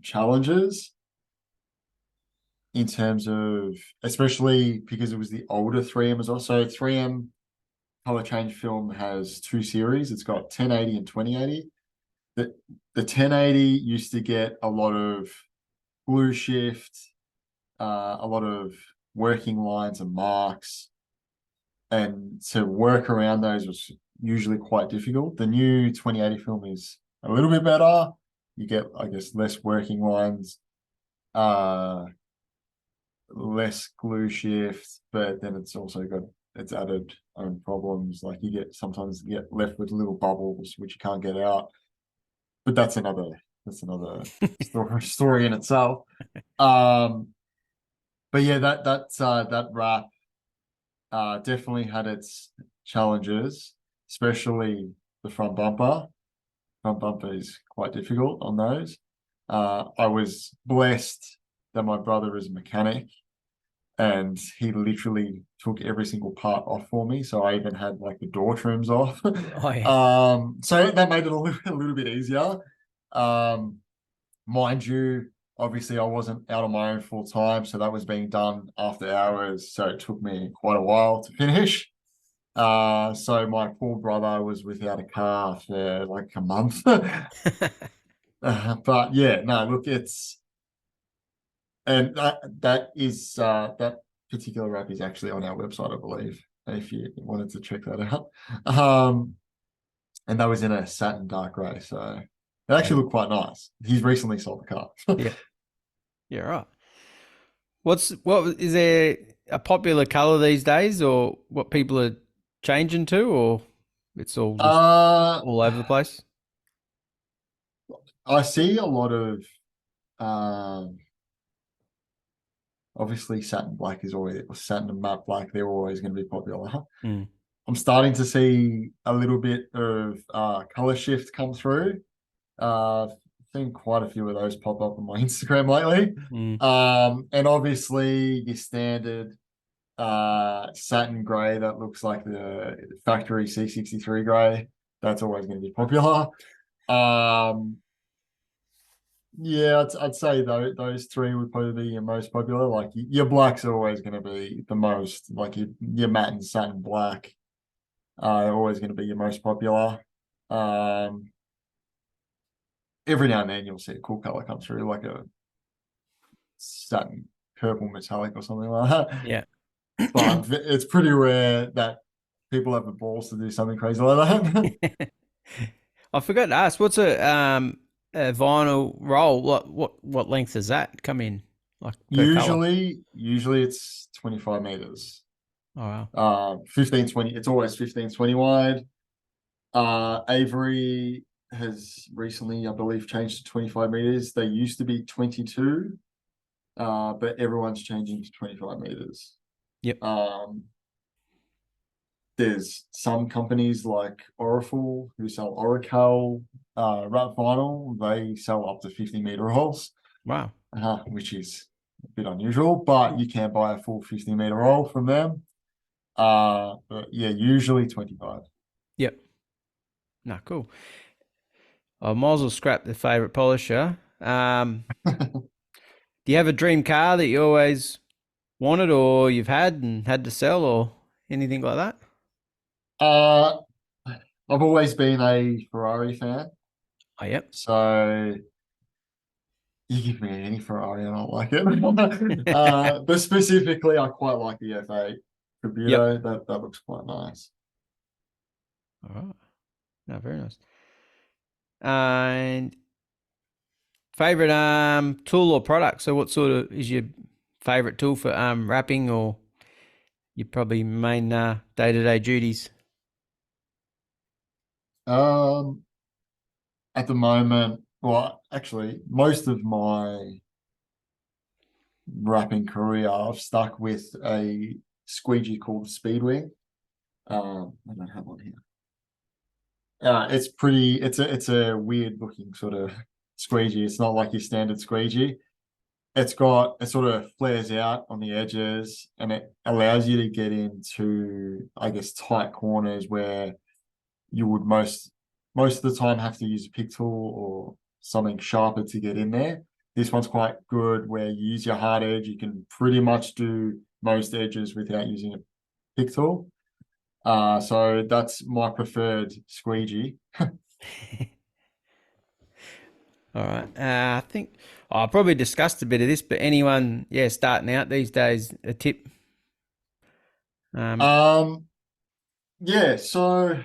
challenges in terms of, especially because it was the older 3M as well. So 3M color change film has two series. It's got 1080 and 2080. The 1080 used to get a lot of glue shift, a lot of working lines and marks, and to work around those was usually quite difficult. The new 2080 film is a little bit better. You get, I guess, less working lines, less glue shift, but then it's also got its added own problems. Like sometimes you get left with little bubbles which you can't get out. But that's another story in itself. But yeah, that wrap definitely had its challenges, especially the front bumper. Front bumper is quite difficult on those. I was blessed that my brother is a mechanic, and he literally took every single part off for me. So I even had like the door trims off. Oh, yeah. So that made it a little bit easier. Mind you, obviously I wasn't out on my own full time, so that was being done after hours. So it took me quite a while to finish. So my poor brother was without a car for like a month. But yeah, no, look, that particular wrap is actually on our website, I believe, if you wanted to check that out. And that was in a satin dark grey, so it actually looked quite nice. He's recently sold the car. Yeah. Yeah, right. What is there a popular color these days, or what people are changing to, or It's all just Uh, all over the place. I see a lot of um, obviously satin black is always satin and matte black. They're always going to be popular. Mm. I'm starting to see a little bit of color shift come through. I've seen quite a few of those pop up on my Instagram lately. Mm. And obviously your standard satin grey that looks like the factory C63 grey. That's always going to be popular. Yeah, I'd say those three would probably be your most popular. Like your blacks are always going to be the most, like your matte and satin black are always going to be your most popular. Um, every now and then you'll see a cool color come through, like a satin purple metallic or something like that. Yeah. But it's pretty rare that people have the balls to do something crazy like that. I forgot to ask, what's a vinyl roll? What length does that come in? Like per color? Usually it's 25 meters. Oh wow. 15, 20. It's always 15, 20 wide. Avery has recently, I believe, changed to 25 meters. They used to be 22, but everyone's changing to 25 meters. Yep. There's some companies like Orifal who sell Oracle wrap vinyl. They sell up to 50-meter rolls, Wow. which is a bit unusual, but you can buy a full 50-meter roll from them. But yeah, usually 25. Yep. No, cool. I might as well scrap the favorite polisher. Do you have a dream car that you always wanted or you've had and had to sell or anything like that? Uh, I've always been a Ferrari fan, Oh, yep. so you give me any Ferrari, I don't like it. But specifically, I quite like the F8 Yep. Tributo. That looks quite nice. All right. No, very nice. And favorite tool or product? So what sort of is your favorite tool for wrapping or your probably main day-to-day duties? Um, at the moment, well, actually, most of my wrapping career, I've stuck with a squeegee called Speedwing. I don't have one here. It's pretty. It's a weird looking sort of squeegee. It's not like your standard squeegee. It sort of flares out on the edges, and it allows you to get into, I guess, tight corners where you would most of the time have to use a pick tool or something sharper to get in there. This one's quite good where you use your hard edge. You can pretty much do most edges without using a pick tool. So that's my preferred squeegee. All right. I think I probably discussed a bit of this, but anyone, yeah, starting out these days, a tip. Yeah, so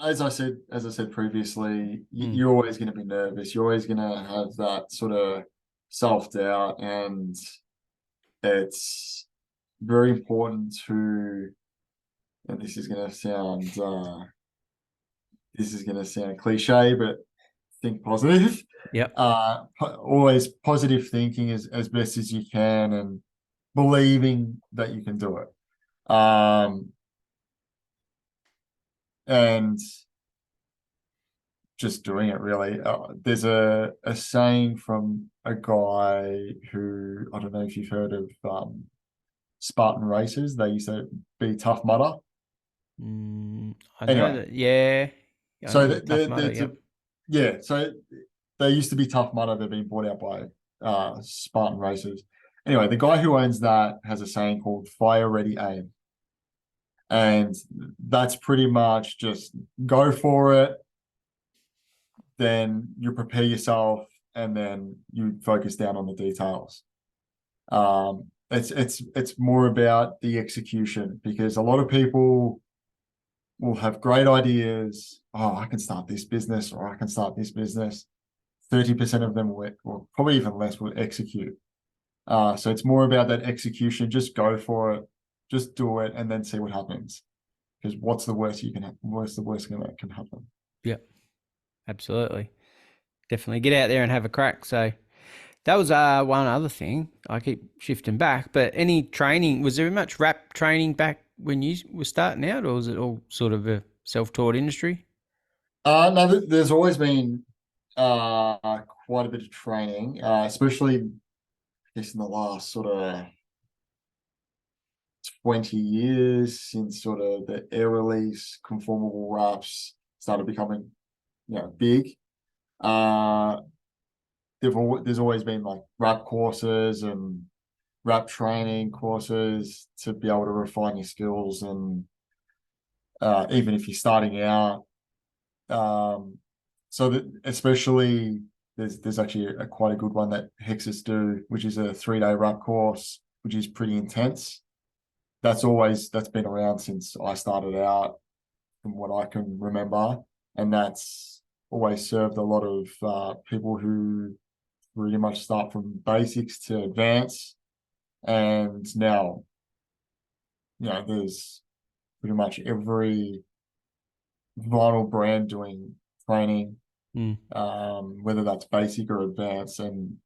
as I said previously, you're always going to be nervous. You're always going to have that sort of self-doubt, and it's very important to, and this is going to sound cliche, but think positive. Yep. Always positive thinking as best as you can, and believing that you can do it. And just doing it really. There's a saying from a guy who, I don't know if you've heard of Spartan races. They used to be Tough Mudder. I know Anyway, that. Yeah. I so know the Tough Mudder. Yep. so they used to be Tough Mudder. They've been bought out by Spartan races. Anyway, the guy who owns that has a saying called "Fire Ready Aim," and that's pretty much just go for it. Then you prepare yourself, and then you focus down on the details. It's more about the execution, because a lot of people will have great ideas. Oh, I can start this business, or I can start this business. 30% of them will, or probably even less, will execute. So it's more about that execution. Just go for it, just do it, and then see what happens. because what's the worst that can happen? Yeah, absolutely. Definitely get out there and have a crack. So that was one other thing. I keep shifting back, but any training, was there much wrap training back when you were starting out, or was it all sort of a self-taught industry? No, there's always been quite a bit of training, especially I guess in the last sort of 20 years since sort of the air release conformable wraps started becoming, big. Uh, there's always been like wrap courses and wrap training courses to be able to refine your skills, and even if you're starting out. So that especially there's actually quite a good one that Hexus do, which is a 3-day wrap course, which is pretty intense. That's been around since I started out, from what I can remember, and that's always served a lot of people who pretty much start from basics to advance. And now, there's pretty much every vinyl brand doing training, whether that's basic or advanced. And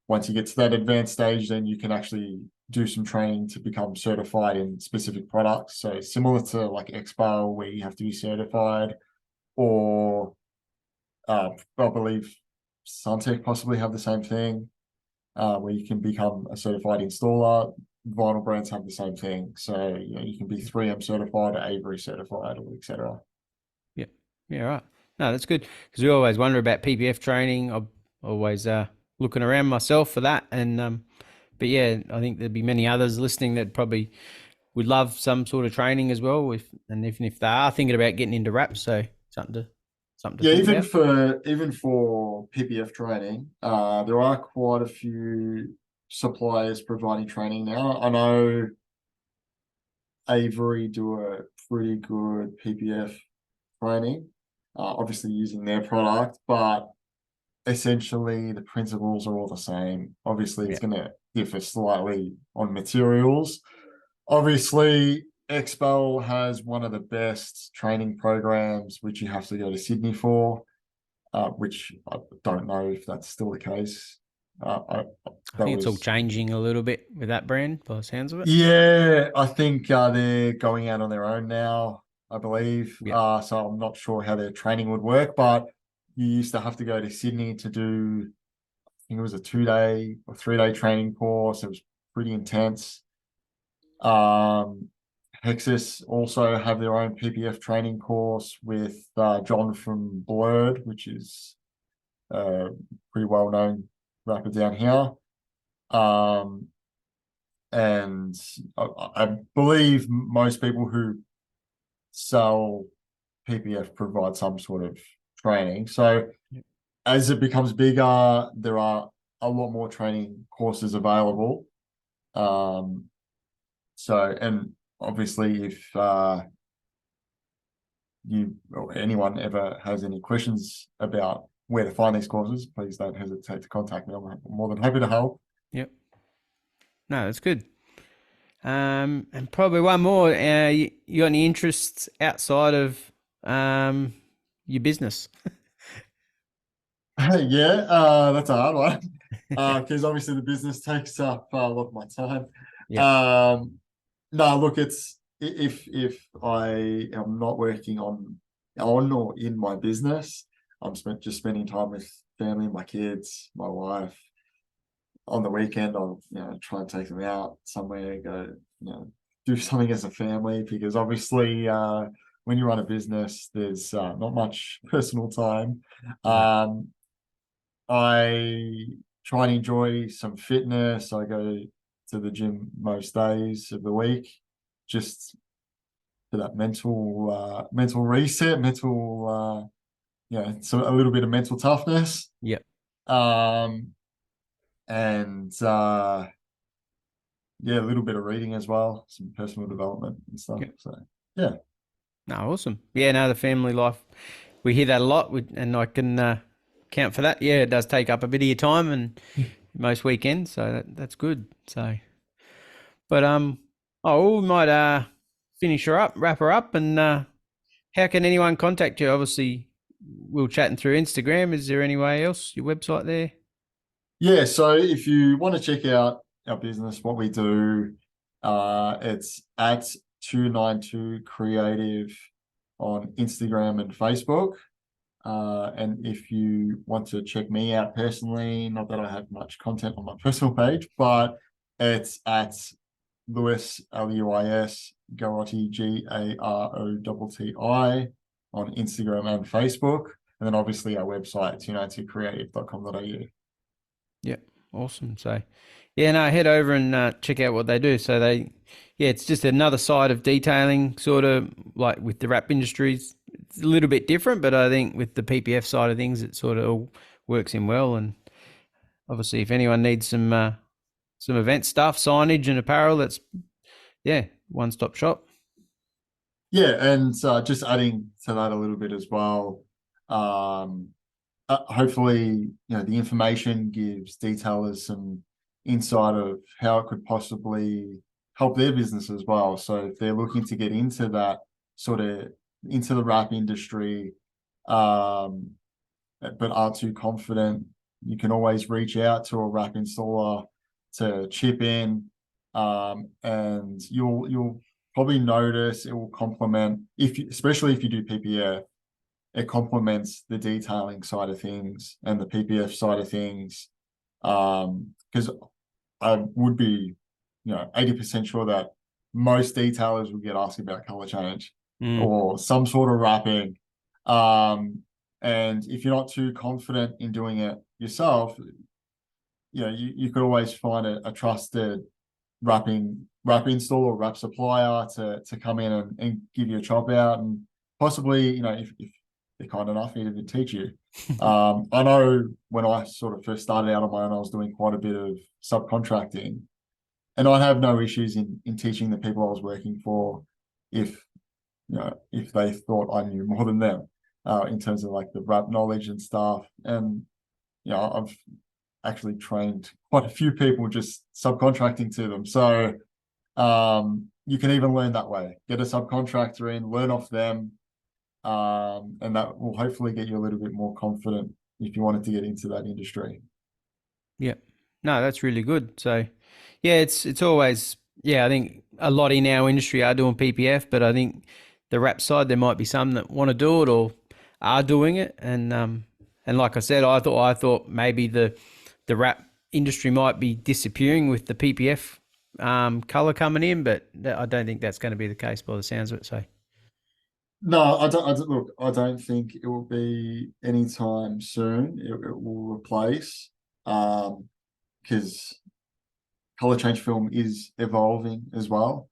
once you get to that advanced stage, then you can actually do some training to become certified in specific products. So similar to like Expo, where you have to be certified, or I believe Suntech possibly have the same thing, where you can become a certified installer. Vinyl brands have the same thing. So you can be 3M certified, or Avery certified, or etc. Yeah, yeah, right. No, that's good, because we always wonder about PPF training. I'm always looking around myself for that, and but yeah, I think there'd be many others listening that probably would love some sort of training as well. And even if they are thinking about getting into wrap, so something to Yeah, think about. even for PPF training, there are quite a few suppliers providing training now. I know Avery do a pretty good PPF training, obviously using their product, but essentially the principles are all the same. Obviously, Yeah, it's going to differ slightly on materials. Obviously, Expo has one of the best training programs, which you have to go to Sydney for, which I don't know if that's still the case. I That think it's all was changing a little bit with that brand, by the sounds of it. Yeah, I think they're going out on their own now, I believe. Yeah, So I'm not sure how their training would work, but you used to have to go to Sydney to do, I think it was a 2-day or 3-day training course. It was pretty intense. Um, Hexus also have their own PPF training course with John from Blurred, which is pretty well known rapper down here. Um, and I believe most people who sell PPF provide some sort of training. So yeah, as it becomes bigger, there are a lot more training courses available. Um, and obviously, if you or anyone ever has any questions about where to find these courses, please don't hesitate to contact me. I'm more than happy to help. yep. No, that's good. And probably one more. You got any interests outside of um, your business? Yeah, that's a hard one. Because obviously the business takes up a lot of my time. Yeah, Um, no, look, it's if I am not working on or in my business, I'm just spending time with family, my kids, my wife. On the weekend, I'll try and take them out somewhere, go do something as a family, because obviously when you run a business, there's not much personal time. no, Um, I try and enjoy some fitness. I go to the gym most days of the week, just for that mental reset, so a little bit of mental toughness. yeah. Um, and yeah, a little bit of reading as well, some personal development and stuff. Yeah. So yeah. No, awesome. Yeah, no, the family life, we hear that a lot, and I can count for that. Yeah, it does take up a bit of your time, and most weekends, so that's good. So, but oh, we might finish her up, wrap her up, and how can anyone contact you? Obviously, we're chatting through Instagram. Is there any way else? Your website there? Yeah, so if you want to check out our business, what we do, it's at 292 Creative on Instagram and Facebook. And if you want to check me out personally, not that I have much content on my personal page, but it's at Luis, Luis Garotti, Garotti on Instagram and Facebook. And then obviously our website, 292creative.com.au. Yeah, awesome. So, yeah, no, head over and check out what they do. So it's just another side of detailing, sort of like with the wrap industries. It's a little bit different, but I think with the PPF side of things, it sort of all works in well. And obviously, if anyone needs some event stuff, signage and apparel, that's one-stop shop. Yeah, and just adding to that a little bit as well. Hopefully, the information gives detailers some insight of how it could possibly help their business as well. So if they're looking to get into that sort of into the wrap industry, but aren't too confident, you can always reach out to a wrap installer to chip in, and you'll probably notice it will complement, especially if you do PPF, it complements the detailing side of things and the PPF side of things. Because I would be, 80% sure that most detailers will get asked about color change or some sort of wrapping. And if you're not too confident in doing it yourself, you could always find a trusted wrap installer or wrap supplier to come in and give you a chop out, and possibly, if they're kind enough, even to teach you. I know when I sort of first started out on my own, I was doing quite a bit of subcontracting, and I'd have no issues in teaching the people I was working for if they thought I knew more than them, in terms of like the wrap knowledge and stuff. And I've actually trained quite a few people just subcontracting to them. So you can even learn that way. Get a subcontractor in, learn off them, and that will hopefully get you a little bit more confident if you wanted to get into that industry. Yeah. No, that's really good. So, yeah, it's always, I think a lot in our industry are doing PPF, but I think the wrap side, there might be some that want to do it or are doing it. And like I said, I thought maybe the wrap industry might be disappearing with the PPF color coming in, but I don't think that's going to be the case by the sounds of it. So. No, I don't look. I don't think it will be anytime soon. It will replace, because color change film is evolving as well.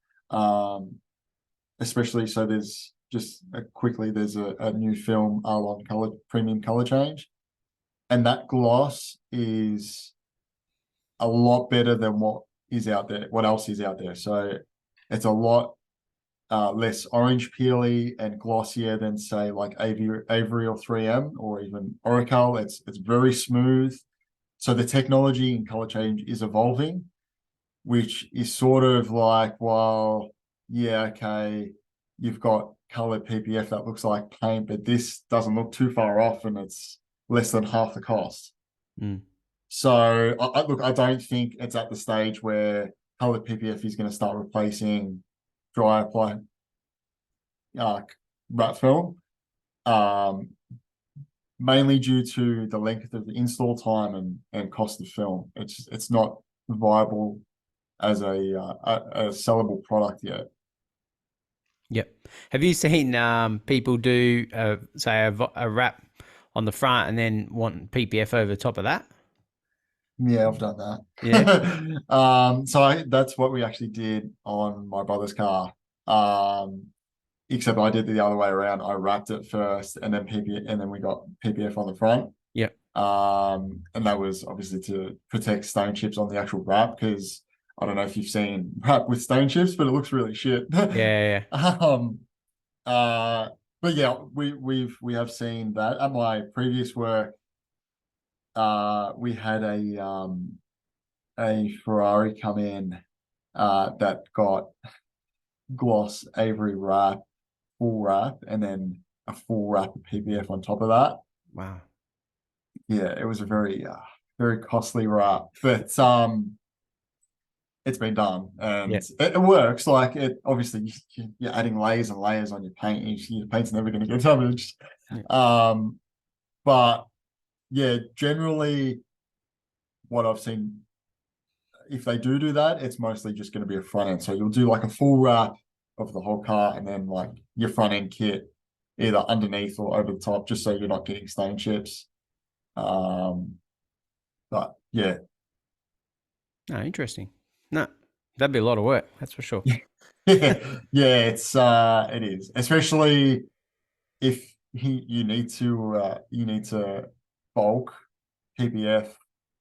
Especially, so there's just quickly, there's a new film, Arlon color premium color change, and that gloss is a lot better than what else is out there. So it's a lot less orange peely and glossier than, say, like Avery or 3M or even Oracle. It's very smooth. So the technology in color change is evolving, which is sort of like, well, yeah, okay, you've got colored PPF that looks like paint, but this doesn't look too far off and it's less than half the cost. So I don't think it's at the stage where colored PPF is going to start replacing dry apply wrap film, mainly due to the length of the install time and cost of film. It's not viable as a sellable product yet. Yep. Have you seen people do say a wrap on the front and then want PPF over the top of that? Yeah, I've done that. Yeah. So that's what we actually did on my brother's car. Except I did it the other way around. I wrapped it first and then PPF, and then we got PPF on the front. Yep. And that was obviously to protect stone chips on the actual wrap, because I don't know if you've seen wrap with stone chips, but it looks really shit. Yeah. But yeah, we have seen that at my previous work. We had a Ferrari come in that got gloss Avery wrap, full wrap, and then a full wrap of PPF on top of that. Wow. Yeah, it was a very costly wrap, but it's been done and it works. Like it obviously you're adding layers and layers on your paint. Your paint's never going to get damaged. Yeah. But yeah, generally what I've seen, if they do that, it's mostly just going to be a front end. So you'll do like a full wrap of the whole car and then like your front end kit either underneath or over the top, just so you're not getting stain chips. But yeah. Oh, interesting. No, that'd be a lot of work. That's for sure. Yeah, it is, especially if you need to bulk PPF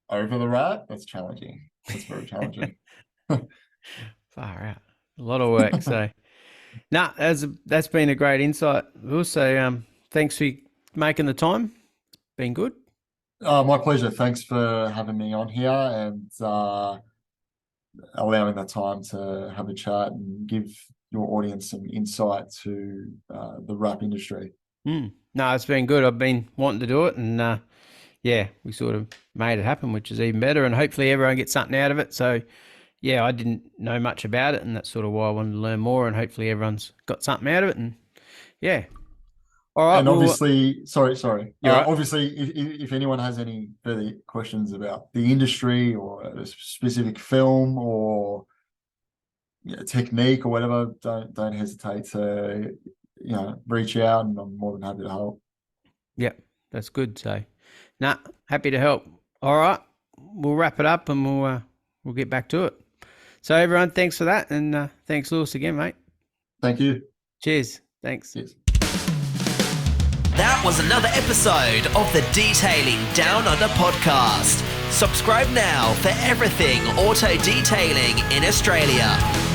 over the wrap. That's challenging. That's very challenging. Far out. A lot of work. So, no, that's been a great insight. Also, thanks for making the time. It's been good. My pleasure. Thanks for having me on here and allowing that time to have a chat and give your audience some insight to the wrap industry. No, it's been good. I've been wanting to do it, and yeah, we sort of made it happen, which is even better. And hopefully everyone gets something out of it. So, yeah, I didn't know much about it, and that's sort of why I wanted to learn more. And hopefully everyone's got something out of it. And yeah, all right. And obviously, sorry. Right. Obviously, if anyone has any further questions about the industry or a specific film or technique or whatever, don't hesitate to reach out, and I'm more than happy to help. Yeah, that's good. So, happy to help. All right, we'll wrap it up and we'll get back to it. So everyone, thanks for that, and thanks, Lewis, again, mate. Thank you. Cheers. Thanks. Cheers. That was another episode of the Detailing Down Under podcast. Subscribe now for everything auto detailing in Australia.